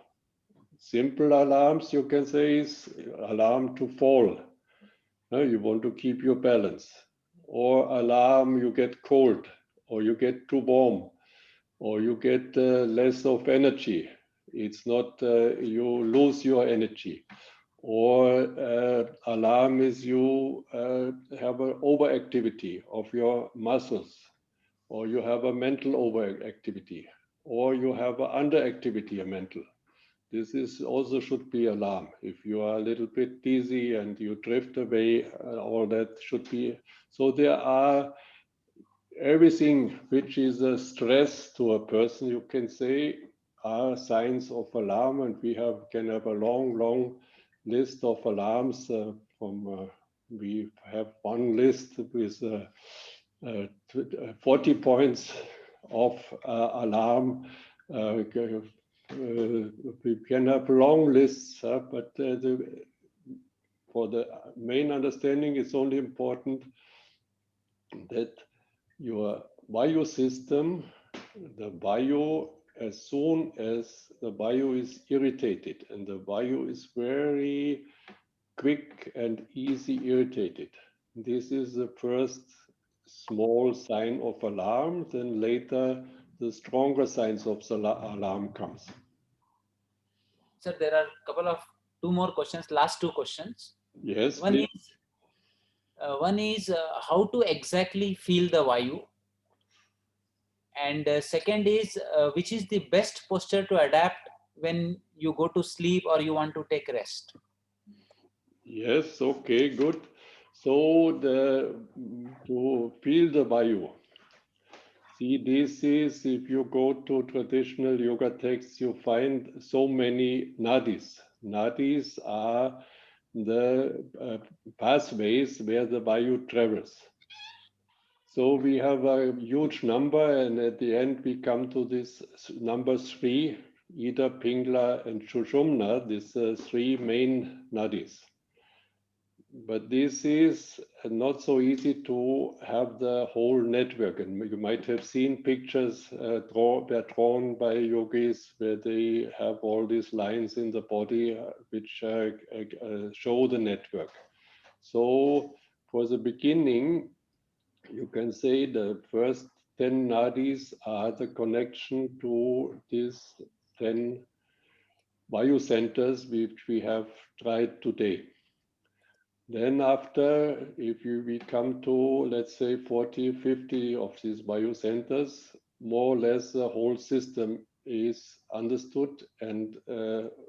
Simple alarms, you can say, is alarm to fall. You want to keep your balance. Or alarm, you get cold, or you get too warm, or you get less of energy. It's not, you lose your energy. Or alarm is you have an overactivity of your muscles. or you have a mental overactivity, or you have an underactivity, a mental. This is also should be alarm. If you are a little bit dizzy and you drift away, all that should be. So there are everything which is a stress to a person, you can say, are signs of alarm, and we can have a long list of alarms we have one list with 40 points of alarm. We can have long lists, but for the main understanding, it's only important that your bio system, the bio, as soon as the bio is irritated, and the bio is very quick and easy irritated. This is the first small sign of alarm, then later the stronger signs of the alarm comes. Sir, there are a couple of two more questions, last two questions. Yes, One please. is how to exactly feel the Vayu. And second is which is the best posture to adapt when you go to sleep or you want to take rest? Yes, okay, good. So to feel the Vayu. See, this is, if you go to traditional yoga texts, you find so many nadis. Nadis are the pathways where the Vayu travels. So we have a huge number, and at the end we come to this number 3, Ida, Pingla, and Shushumna, these three main nadis. But this is not so easy to have the whole network. And you might have seen pictures drawn by yogis where they have all these lines in the body which show the network. So for the beginning, you can say the first 10 nadis are the connection to these 10 Vayu centers which we have tried today. Then after, if we come to, let's say, 40, 50 of these Vayu centers, more or less the whole system is understood, and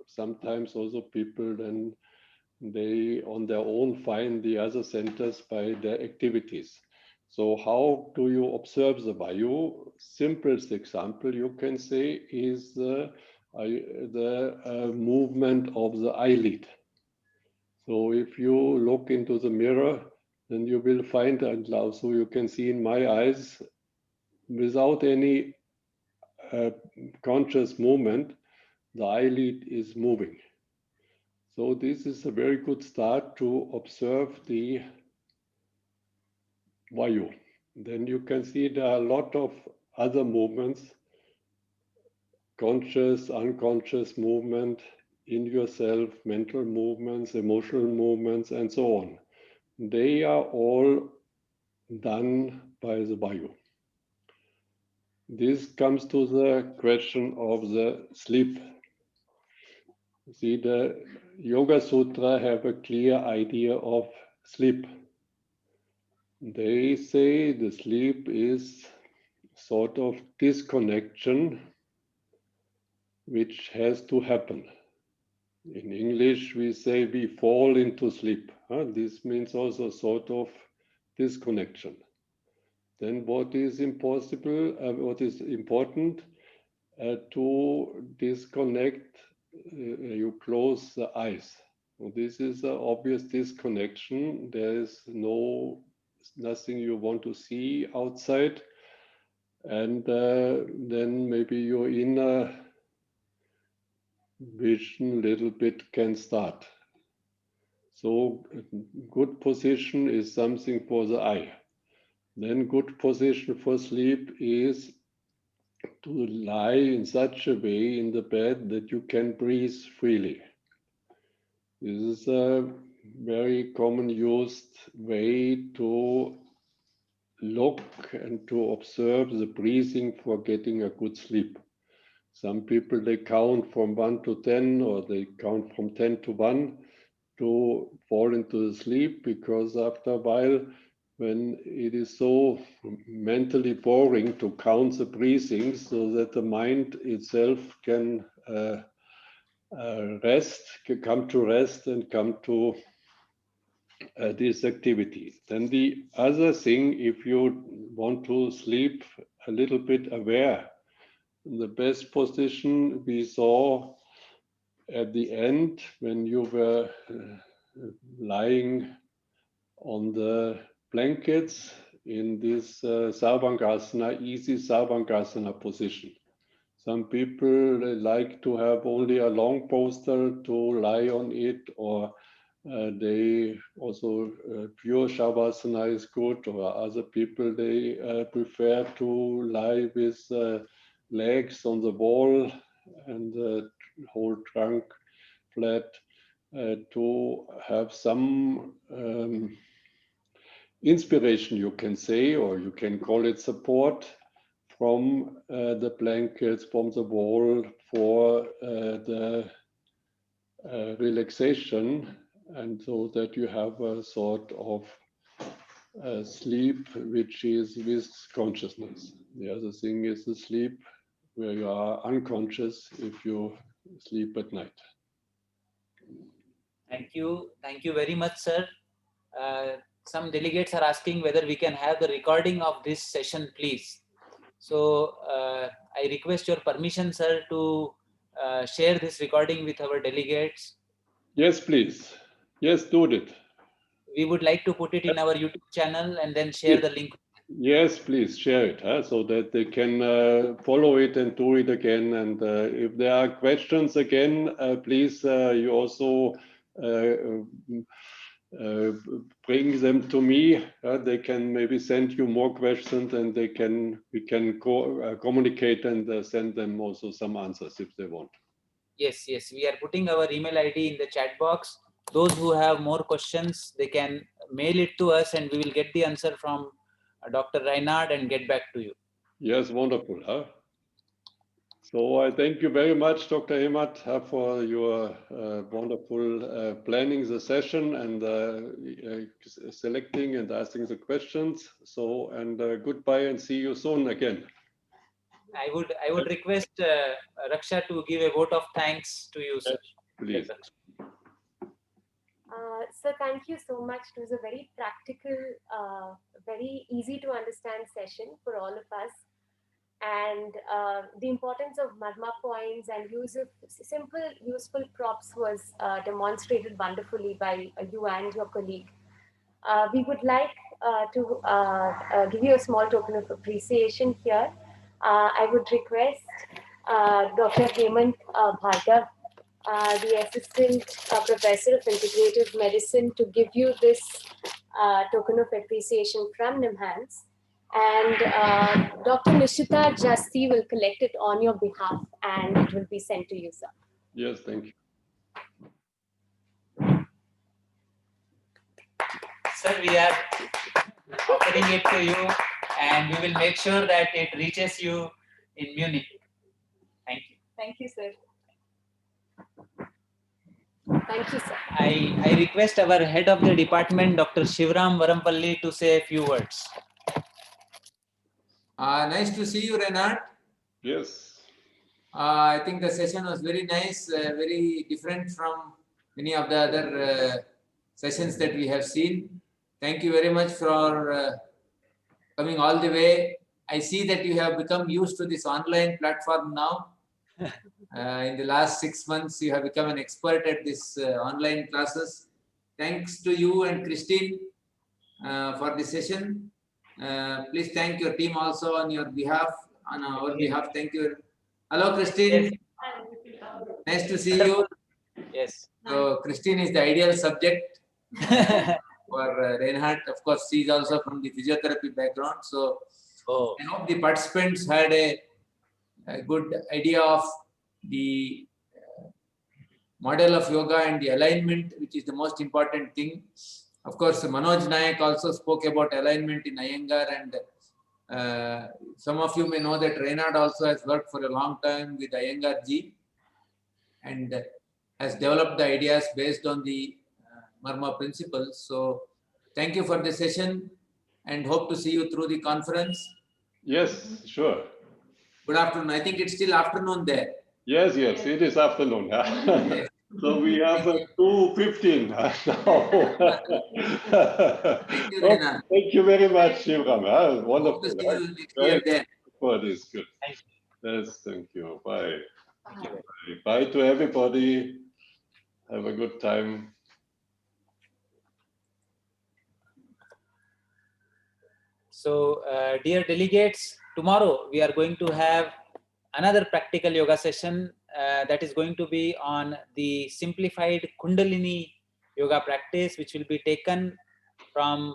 sometimes also people then they on their own find the other centers by their activities. So how do you observe the Vayu? Simplest example you can say is the movement of the eyelid. So if you look into the mirror, then you will find, and so you can see in my eyes, without any conscious movement, the eyelid is moving. So this is a very good start to observe the Vayu. Then you can see there are a lot of other movements, conscious, unconscious movement in yourself, mental movements, emotional movements, and so on. They are all done by the Vayu. This comes to the question of the sleep. See, the Yoga Sutra have a clear idea of sleep. They say the sleep is sort of disconnection which has to happen. In English, we say we fall into sleep. This means also sort of disconnection. Then what is impossible, what is important to disconnect, you close the eyes. So this is an obvious disconnection. There is nothing you want to see outside. And then maybe your inner vision little bit can start. So good position is something for the eye. Then good position for sleep is to lie in such a way in the bed that you can breathe freely. This is a very common used way to look and to observe the breathing for getting a good sleep. Some people, they count from 1 to 10, or they count from 10 to 1 to fall into the sleep, because after a while when it is so mentally boring to count the breathing, so that the mind itself can rest, can come to rest and come to this activity. Then the other thing, if you want to sleep a little bit aware, the best position we saw at the end when you were lying on the blankets in this Sarvangasana, easy Sarvangasana position. Some people like to have only a long posture to lie on it, or they also pure Shavasana is good, or other people they prefer to lie with legs on the wall and the whole trunk flat to have some inspiration, you can say, or you can call it support from the blankets, from the wall for the relaxation, and so that you have a sort of sleep which is with consciousness. The other thing is the sleep where you are unconscious if you sleep at night. Thank you. Thank you very much, sir. Some delegates are asking whether we can have the recording of this session, please. So I request your permission, sir, to share this recording with our delegates. Yes, please. Yes, do it. We would like to put it in our YouTube channel and then share the link. Yes, please share it so that they can follow it and do it again. And if there are questions again, please you also bring them to me. They can maybe send you more questions, and we can communicate and send them also some answers if they want. Yes, we are putting our email ID in the chat box. Those who have more questions, they can mail it to us, and we will get the answer from Dr. Reinhard and get back to you. Yes, wonderful. So I thank you very much, Dr. Emat, for your wonderful planning the session and selecting and asking the questions. So, and goodbye and see you soon again. I would request Raksha to give a vote of thanks to you, sir. Please. So thank you so much. It was a very practical, very easy to understand session for all of us. And the importance of marma points and use of simple, useful props was demonstrated wonderfully by you and your colleague. We would like to give you a small token of appreciation here. I would request Dr. Hemant Bhargav, the Assistant Professor of Integrative Medicine, to give you this token of appreciation from NIMHANS. And Dr. Nishita Jasti will collect it on your behalf and it will be sent to you, sir. Yes, thank you. Sir, we are offering it to you, and we will make sure that it reaches you in Munich. Thank you. Thank you, sir. Thank you, sir. I request our head of the department, Dr. Shivram Varampalli, to say a few words. Nice to see you, Reinhard. Yes. I think the session was very nice, very different from many of the other sessions that we have seen. Thank you very much for coming all the way. I see that you have become used to this online platform now. In the last 6 months, you have become an expert at this online classes. Thanks to you and Christine for the session. Please thank your team also on your behalf, on our behalf. Thank you. Hello, Christine. Yes. Nice to see you. Yes. So, Christine is the ideal subject for Reinhard. Of course, she is also from the physiotherapy background. So, I hope the participants had a good idea of the model of yoga and the alignment, which is the most important thing. Of course, Manoj Nayak also spoke about alignment in Iyengar, and some of you may know that Reinhard also has worked for a long time with Iyengar ji and has developed the ideas based on the Marma principles. So, thank you for the session. and hope to see you through the conference. Yes, sure. Good afternoon. I think it's still afternoon there. Yes, yes, it is afternoon. Yes. So we have Thank you. 2:15 now. Thank you, Okay, Reinhard. thank you very much, Shivram. Hope to Wonderful. see you next Very year then. good for this. Good. Thank Yes, thank you. Bye. Thank you. Bye to everybody. Have a good time. So, dear delegates, tomorrow we are going to have another practical yoga session that is going to be on the simplified Kundalini yoga practice, which will be taken from